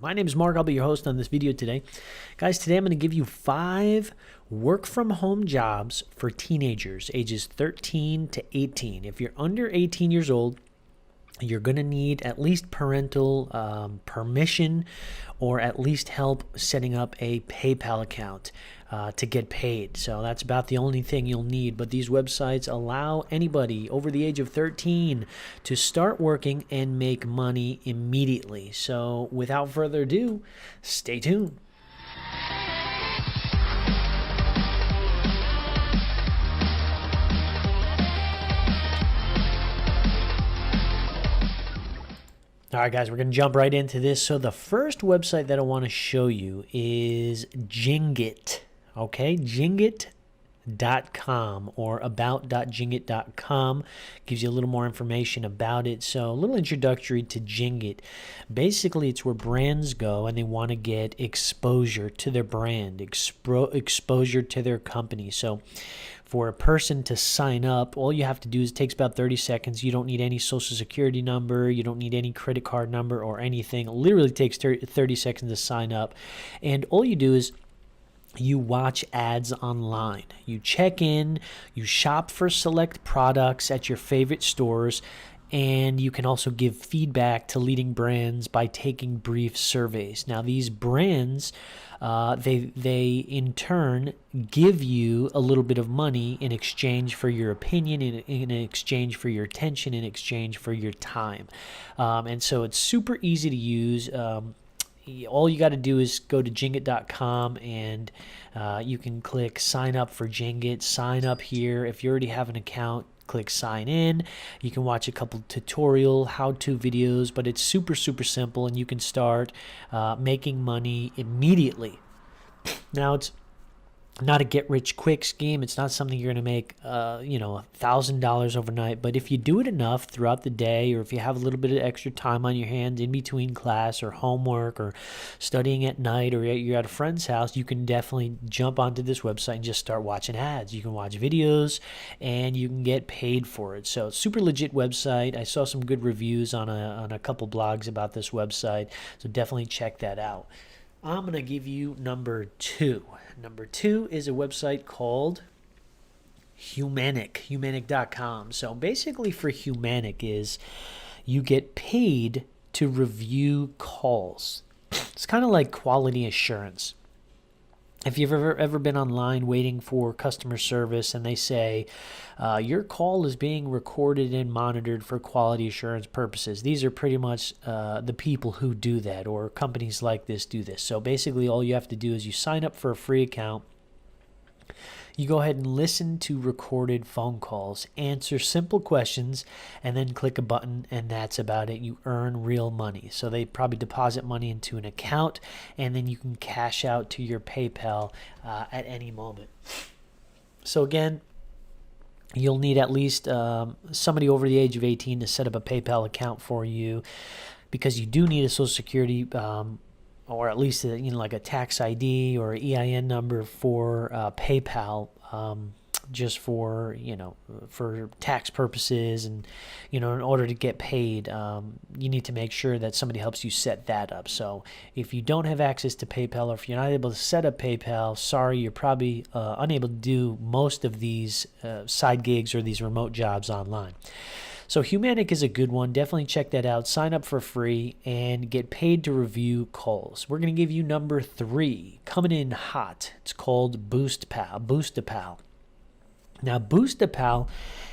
My name is Mark. I'll be your host on this video today. Guys, today I'm going to give you 5 work-from-home jobs for teenagers ages 13 to 18. If you're under 18 years old, you're going to need at least parental permission or at least help setting up a PayPal account to get paid. So that's about the only thing you'll need. But these websites allow anybody over the age of 13 to start working and make money immediately. So without further ado, stay tuned. All right, guys, we're going to jump right into this. So the first website that I want to show you is Jingit, okay? Jingit.com or about.jingit.com gives you a little more information about it. So a little introductory to Jingit. Basically, it's where brands go and they want to get exposure to their brand, exposure to their company. So for a person to sign up, all you have to do is it takes about 30 seconds. You don't need any social security number. You don't need any credit card number or anything. It literally takes 30 seconds to sign up. And all you do is you watch ads online. You check in, you shop for select products at your favorite stores, and you can also give feedback to leading brands by taking brief surveys. Now, these brands, they in turn give you a little bit of money in exchange for your opinion, in exchange for your attention, in exchange for your time. And so it's super easy to use. All you got to do is go to Jingit.com and you can click sign up for Jingit. Sign up here. If you already have an account, click sign in. You can watch a couple tutorial how-to videos, but it's super simple and you can start making money immediately. Now, it's not a get-rich-quick scheme. It's not something you're going to make, $1,000 overnight. But if you do it enough throughout the day, or if you have a little bit of extra time on your hands in between class or homework or studying at night, or you're at a friend's house, you can definitely jump onto this website and just start watching ads. You can watch videos, and you can get paid for it. So, super legit website. I saw some good reviews on a couple blogs about this website, so definitely check that out. I'm going to give you number 2. Number 2 is a website called Humanik, Humanik.com. So basically for Humanik is you get paid to review calls. It's kind of like quality assurance. If you've ever been online waiting for customer service and they say, your call is being recorded and monitored for quality assurance purposes. These are pretty much the people who do that, or companies like this do this. So basically all you have to do is you sign up for a free account. You go ahead and listen to recorded phone calls, answer simple questions, and then click a button, and that's about it. You earn real money. So they probably deposit money into an account, and then you can cash out to your PayPal at any moment. So again, you'll need at least somebody over the age of 18 to set up a PayPal account for you, because you do need a social security or at least like a tax ID or EIN number for PayPal, just for for tax purposes, and in order to get paid, you need to make sure that somebody helps you set that up. So if you don't have access to PayPal, or if you're not able to set up PayPal, sorry, you're probably unable to do most of these side gigs or these remote jobs online. So Humanik is a good one. Definitely check that out. Sign up for free and get paid to review calls. We're going to give you number 3, coming in hot. It's called BoostPal. Now, BoostPal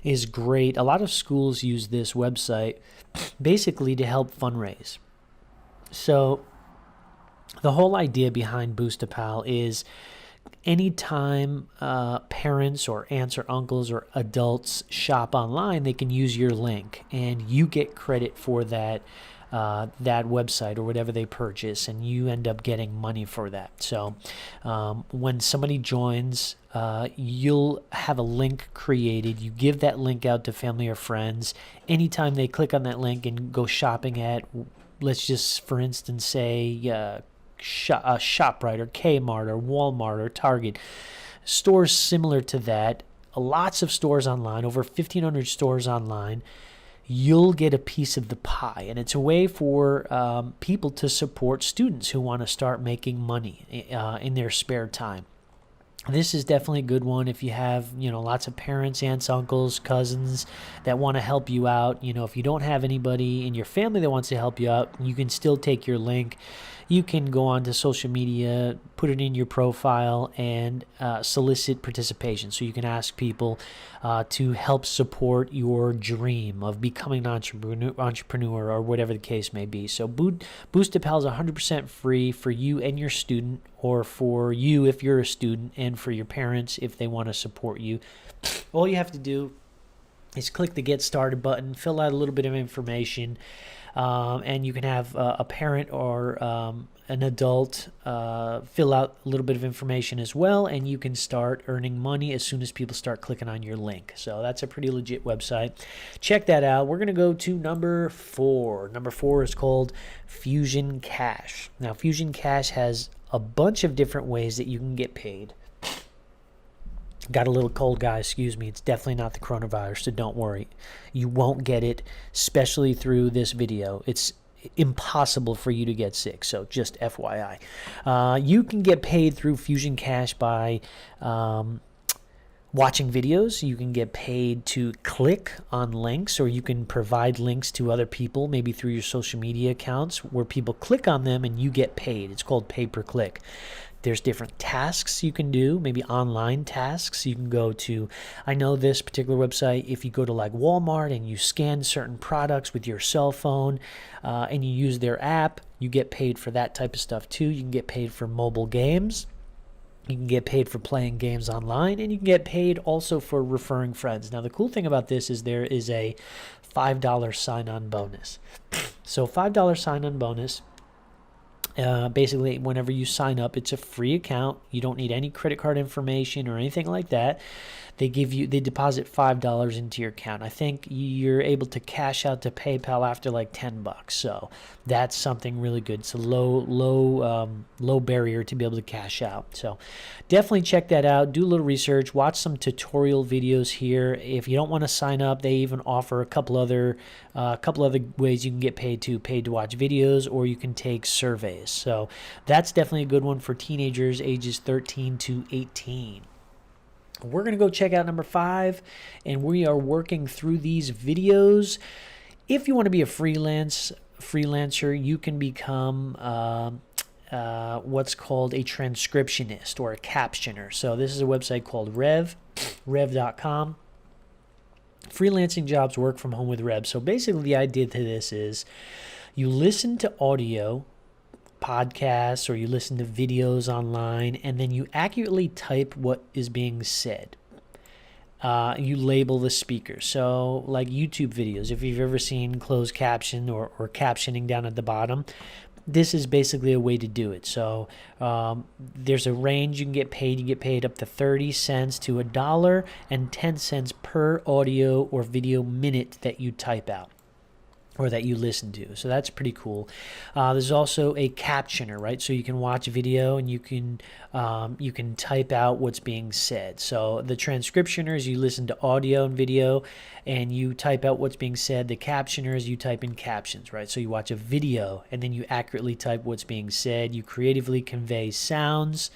is great. A lot of schools use this website basically to help fundraise. So the whole idea behind BoostPal is anytime parents or aunts or uncles or adults shop online, they can use your link, and you get credit for that website or whatever they purchase, and you end up getting money for that. So when somebody joins, you'll have a link created. You give that link out to family or friends. Anytime they click on that link and go shopping at, let's just for instance say ShopRite or Kmart or Walmart or Target, stores similar to that, lots of stores online, over 1,500 stores online. you'll get a piece of the pie. And it's a way for people to support students who want to start making money in their spare time. This is definitely a good one if you have, lots of parents, aunts, uncles, cousins that want to help you out. If you don't have anybody in your family that wants to help you out, you can still take your link. You can go onto social media, put it in your profile, and solicit participation. So you can ask people to help support your dream of becoming an entrepreneur or whatever the case may be. So BoostPal is 100% free for you and your student, or for you if you're a student, and for your parents if they want to support you. All you have to do is click the Get Started button, fill out a little bit of information, and you can have a parent or an adult fill out a little bit of information as well, and you can start earning money as soon as people start clicking on your link. So that's a pretty legit website. Check that out. We're going to go to number 4. Number 4 is called Fusion Cash. Now, Fusion Cash has a bunch of different ways that you can get paid. Got a little cold, guys. Excuse me. It's definitely not the coronavirus, so don't worry. You won't get it, especially through this video. It's impossible for you to get sick, so just FYI. You can get paid through Fusion Cash by watching videos. You can get paid to click on links, or you can provide links to other people, maybe through your social media accounts, where people click on them and you get paid. It's called pay-per-click. There's different tasks you can do, maybe online tasks. You can go to, I know this particular website, if you go to like Walmart and you scan certain products with your cell phone and you use their app, you get paid for that type of stuff too. You can get paid for mobile games. You can get paid for playing games online, and you can get paid also for referring friends. Now, the cool thing about this is there is a $5 sign-on bonus. So $5 sign-on bonus. Basically, whenever you sign up, it's a free account. You don't need any credit card information or anything like that. They deposit $5 into your account. I think you're able to cash out to PayPal after like $10. So that's something really good. It's a low barrier to be able to cash out. So definitely check that out. Do a little research. Watch some tutorial videos here. If you don't want to sign up, they even offer a couple other ways you can get paid to watch videos, or you can take surveys. So that's definitely a good one for teenagers ages 13 to 18. We're going to go check out number 5, and we are working through these videos. If you want to be a freelancer, you can become what's called a transcriptionist or a captioner. So this is a website called 𝗟𝗡.com. Freelancing jobs work from home with 𝗟𝗡. So basically the idea to this is you listen to audio podcasts, or you listen to videos online, and then you accurately type what is being said. You label the speaker. So like YouTube videos, if you've ever seen closed caption or captioning down at the bottom, this is basically a way to do it. So there's a range you can get paid. You get paid up to 30 cents to $1.10 per audio or video minute that you type out or that you listen to. So that's pretty cool. There's also a captioner, right? So you can watch a video and you can type out what's being said. So the transcriptioners, you listen to audio and video and you type out what's being said. The captioners, you type in captions, right? So you watch a video and then you accurately type what's being said. You creatively convey sounds.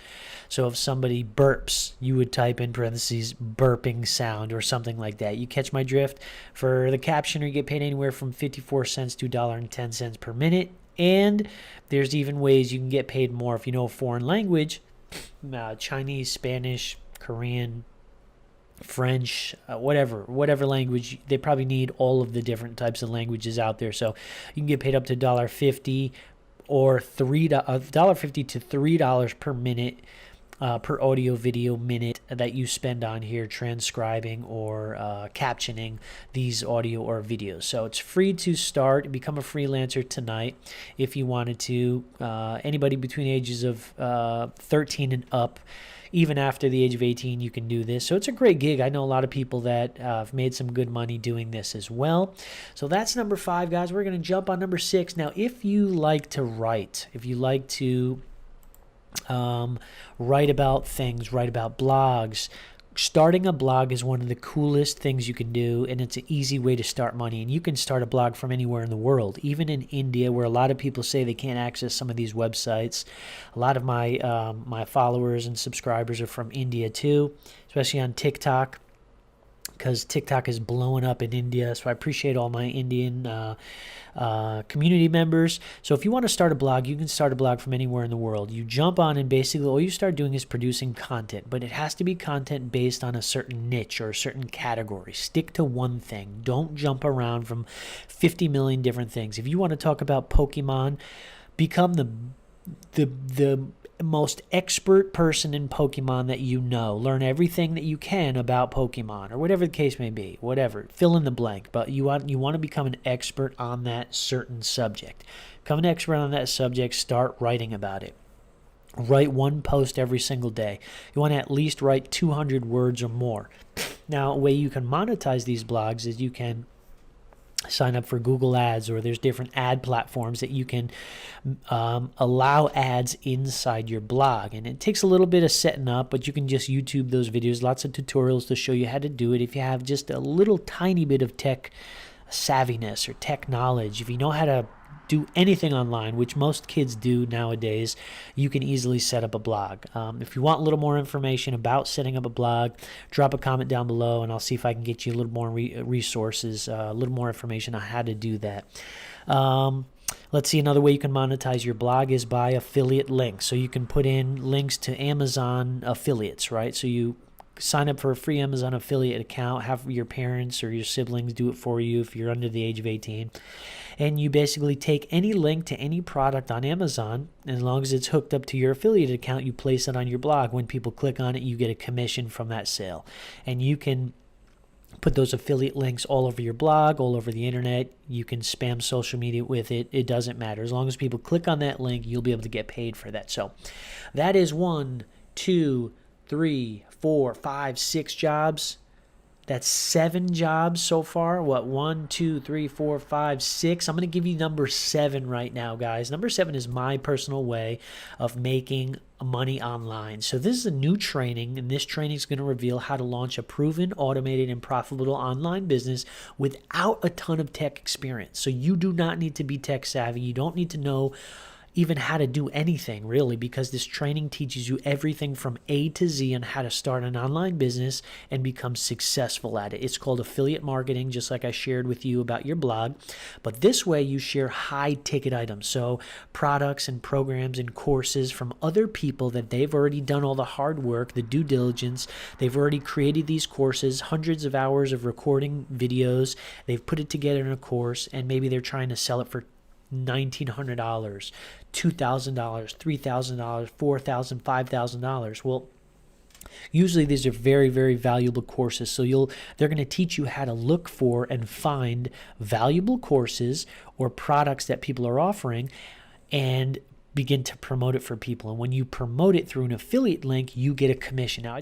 So if somebody burps, you would type in parentheses burping sound or something like that. You catch my drift? For the captioner, you get paid anywhere from 54 cents to $1.10 per minute. And there's even ways you can get paid more if you know a foreign language, Chinese, Spanish, Korean, French, whatever language. They probably need all of the different types of languages out there. So you can get paid up to $1.50 or $1.50 to $3 per minute. Per audio video minute that you spend on here transcribing or captioning these audio or videos. So it's free to start. Become a freelancer tonight if you wanted to. Anybody between ages of 13 and up, even after the age of 18, you can do this. So it's a great gig. I know a lot of people that have made some good money doing this as well. So that's number 5, guys. We're going to jump on number 6. Now, if you like to write, if you like to write about things, write about blogs, starting a blog is one of the coolest things you can do, and it's an easy way to start money. And you can start a blog from anywhere in the world, even in India, where a lot of people say they can't access some of these websites. A lot of my my followers and subscribers are from India too, especially on TikTok, because TikTok is blowing up in India. So I appreciate all my Indian community members. So if you want to start a blog, you can start a blog from anywhere in the world. You jump on, and basically all you start doing is producing content, but it has to be content based on a certain niche or a certain category. Stick to one thing. Don't jump around from 50 million different things. If you want to talk about Pokemon, become the most expert person in Pokemon that you know. Learn everything that you can about Pokemon, or whatever the case may be. Whatever, fill in the blank. But you want to become an expert on that certain subject. Become an expert on that subject. Start writing about it. Write one post every single day. You want to at least write 200 words or more. Now, a way you can monetize these blogs is you can sign up for Google Ads, or there's different ad platforms that you can allow ads inside your blog. And it takes a little bit of setting up, but you can just YouTube those videos. Lots of tutorials to show you how to do it. If you have just a little tiny bit of tech savviness or tech knowledge, if you know how to do anything online, which most kids do nowadays, you can easily set up a blog. If you want a little more information about setting up a blog, drop a comment down below, and I'll see if I can get you a little more resources, a little more information on how to do that. Let's see, another way you can monetize your blog is by affiliate links. So you can put in links to Amazon affiliates, right? So you sign up for a free Amazon affiliate account, have your parents or your siblings do it for you if you're under the age of 18. And you basically take any link to any product on Amazon, and as long as it's hooked up to your affiliate account, you place it on your blog. When people click on it, you get a commission from that sale. And you can put those affiliate links all over your blog, all over the internet. You can spam social media with it. It doesn't matter. As long as people click on that link, you'll be able to get paid for that. So that is 1, 2, 3, 4, 5, 6 jobs. That's 7 jobs so far. What? 1, 2, 3, 4, 5, 6. I'm going to give you number 7 right now, guys. Number 7 is my personal way of making money online. So this is a new training, and this training is going to reveal how to launch a proven, automated, and profitable online business without a ton of tech experience. So you do not need to be tech savvy. You don't need to know even how to do anything, really, because this training teaches you everything from A to Z on how to start an online business and become successful at it. It's called affiliate marketing, just like I shared with you about your blog. But this way you share high ticket items, so products and programs and courses from other people that they've already done all the hard work, the due diligence. They've already created these courses, hundreds of hours of recording videos. They've put it together in a course, and maybe they're trying to sell it for $1,900, $2,000, $3,000, $4,000, $5,000. Well, usually these are very, very valuable courses. So they're going to teach you how to look for and find valuable courses or products that people are offering and begin to promote it for people. And when you promote it through an affiliate link, you get a commission. Now,